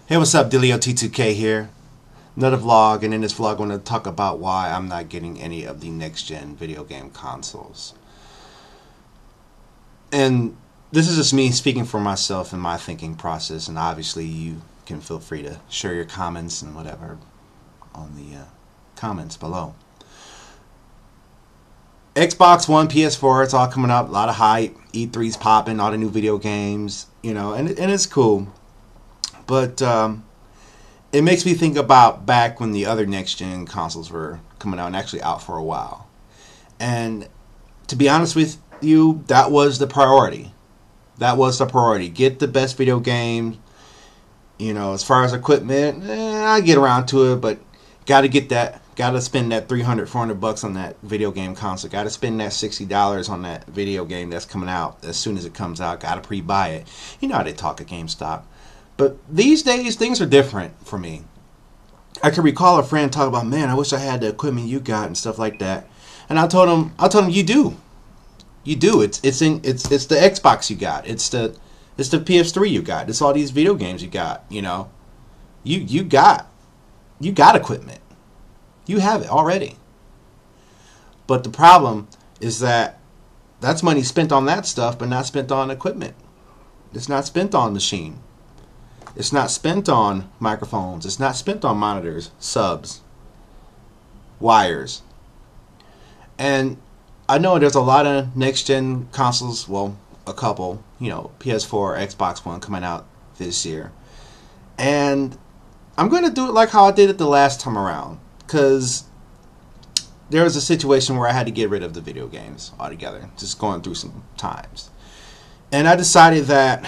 Hey, what's up? Dillio T2K here. Another vlog, and in this vlog I'm going to talk about why I'm not getting any of the next-gen video game consoles. And this is just me speaking for myself and my thinking process, and obviously you can feel free to share your comments and whatever on the comments below. Xbox One, PS4, it's all coming up, a lot of hype, E3's popping, all the new video games, you know, and it's cool. But it makes me think about back when the other next-gen consoles were coming out and actually out for a while. And to be honest with you, that was the priority. That was the priority. Get the best video games. You know, as far as equipment, I get around to it, but got to get that. Got to spend that $300, $400 on that video game console. Got to spend that $60 on that video game that's coming out as soon as it comes out. Got to pre-buy it. You know how they talk at GameStop. But these days, things are different for me. I can recall a friend talk about, man, I wish I had the equipment you got and stuff like that. And I told him, you do. You do. It's the Xbox you got. It's the PS3 you got. It's all these video games you got. You know, you got equipment. You have it already. But the problem is that that's money spent on that stuff, but not spent on equipment. It's not spent on machine. It's not spent on microphones. It's not spent on monitors, subs, wires. And I know there's a lot of next-gen consoles, well, a couple, you know, PS4, Xbox One coming out this year. And I'm going to do it like how I did it the last time around, because there was a situation where I had to get rid of the video games altogether, just going through some times. And I decided that,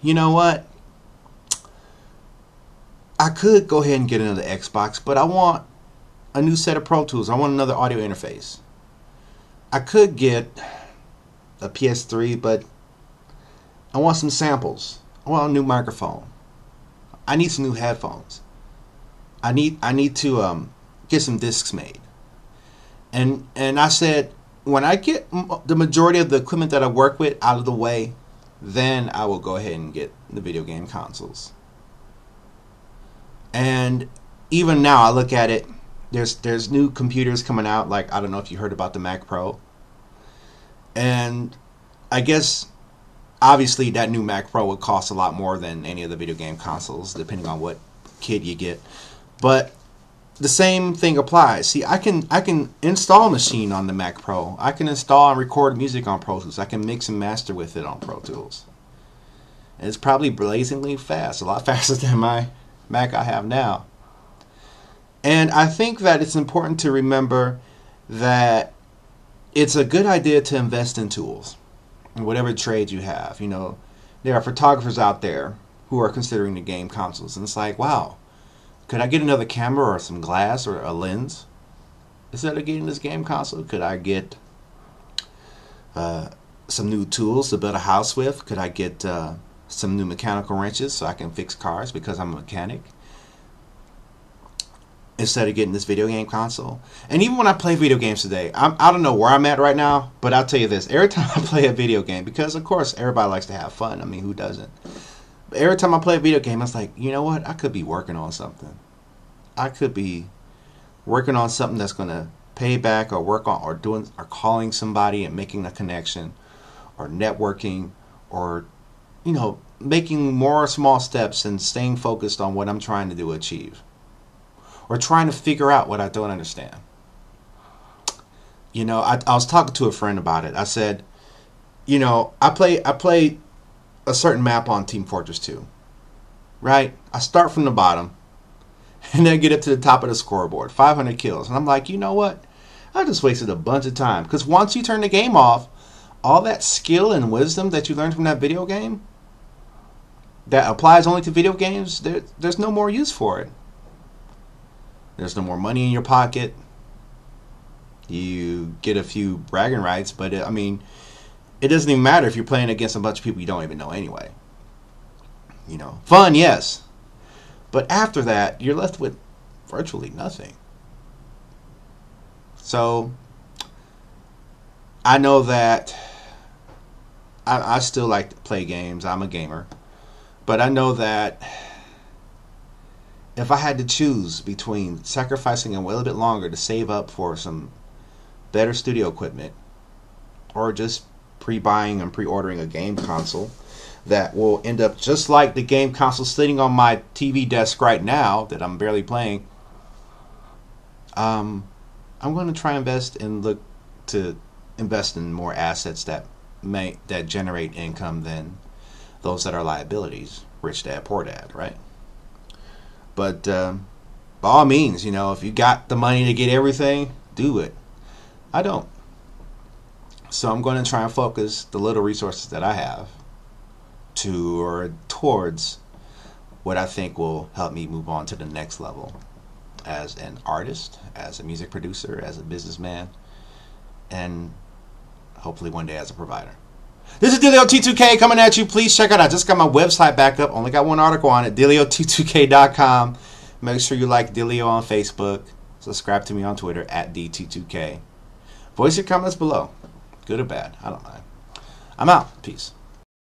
you know what? I could go ahead and get another Xbox, but I want a new set of Pro Tools. I want another audio interface. I could get a PS3, but I want some samples. I want a new microphone. I need some new headphones. I need to get some discs made. And I said, when I get the majority of the equipment that I work with out of the way, then I will go ahead and get the video game consoles. And even now, I look at it, there's new computers coming out, like, I don't know if you heard about the Mac Pro. And I guess, obviously, that new Mac Pro would cost a lot more than any of the video game consoles, depending on what kit you get. But the same thing applies. See, I can install a machine on the Mac Pro. I can install and record music on Pro Tools. I can mix and master with it on Pro Tools. And it's probably blazingly fast, a lot faster than my Mac I have now. And I think that it's important to remember that it's a good idea to invest in tools in whatever trade you have. You know, there are photographers out there who are considering the game consoles, and it's like, wow, could I get another camera or some glass or a lens instead of getting this game console? Could I get some new tools to build a house with? Could I get some new mechanical wrenches so I can fix cars because I'm a mechanic, instead of getting this video game console? And even when I play video games today, I don't know where I'm at right now, but I'll tell you this: every time I play a video game, because of course everybody likes to have fun, I mean, who doesn't? But every time I play a video game, it's like, you know what, I could be working on something. I could be working on something that's going to pay back, or work on, or calling somebody and making a connection, or networking, or, you know, making more small steps and staying focused on what I'm trying to do achieve, or trying to figure out what I don't understand. You know, I was talking to a friend about it. I said, you know, I play a certain map on Team Fortress 2, right? I start from the bottom and then get up to the top of the scoreboard, 500 kills. And I'm like, you know what? I just wasted a bunch of time, because once you turn the game off, all that skill and wisdom that you learned from that video game that applies only to video games, there's no more use for it. There's no more money in your pocket. You get a few bragging rights, but I mean, it doesn't even matter if you're playing against a bunch of people you don't even know anyway. You know, fun, yes, but after that, you're left with virtually nothing. So I know that I still like to play games. I'm a gamer. But I know that if I had to choose between sacrificing a little bit longer to save up for some better studio equipment, or just pre-buying and pre-ordering a game console that will end up just like the game console sitting on my TV desk right now that I'm barely playing, I'm going to try and look to invest in more assets that generate income than those that are liabilities. Rich dad, poor dad, right? But by all means, if you got the money to get everything, do it. I don't. So I'm going to try and focus the little resources that I have towards what I think will help me move on to the next level as an artist, as a music producer, as a businessman, and hopefully one day as a provider. This is Dillio T2K coming at you. Please check out. I just got my website back up. Only got one article on it. DillioT2K.com. Make sure you like Dillio on Facebook. Subscribe to me on Twitter at DT2K. Voice your comments below. Good or bad. I don't mind. I'm out. Peace.